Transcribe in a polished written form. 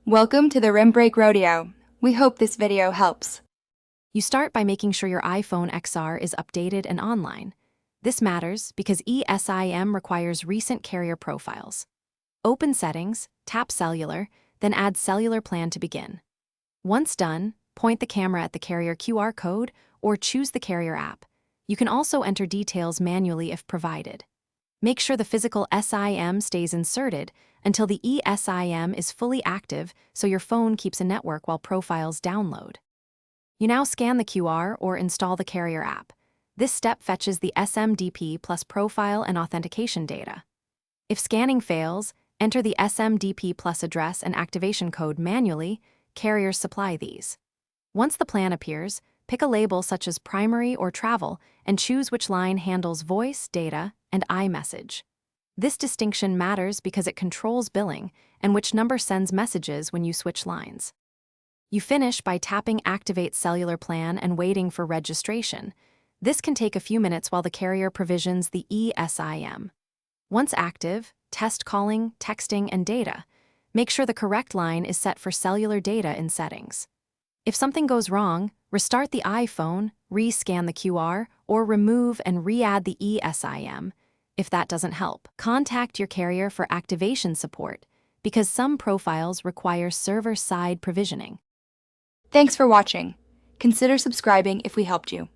Welcome to the Rim Break Rodeo. We hope this video helps. You start by making sure your iPhone XR is updated and online. This matters because Esim requires recent carrier profiles. Open Settings, tap Cellular, then add Cellular Plan to begin. Once done, point the camera at the carrier QR code or choose the carrier app. You can also enter details manually if provided. Make sure the physical SIM stays inserted until the eSIM is fully active so your phone keeps a network while profiles download. You now scan the QR or install the carrier app. This step fetches the SMDP plus profile and authentication data. If scanning fails, enter the SMDP plus address and activation code manually. Carriers supply these. Once the plan appears, pick a label such as primary or travel and choose which line handles voice, data, and iMessage. This distinction matters because it controls billing and which number sends messages when you switch lines. You finish by tapping Activate Cellular Plan and waiting for registration. This can take a few minutes while the carrier provisions the eSIM. Once active, test calling, texting, and data. Make sure the correct line is set for cellular data in settings. If something goes wrong, restart the iPhone, re-scan the QR, or remove and re-add the eSIM. If that doesn't help, contact your carrier for activation support, because some profiles require server-side provisioning. Thanks for watching. Consider subscribing if we helped you.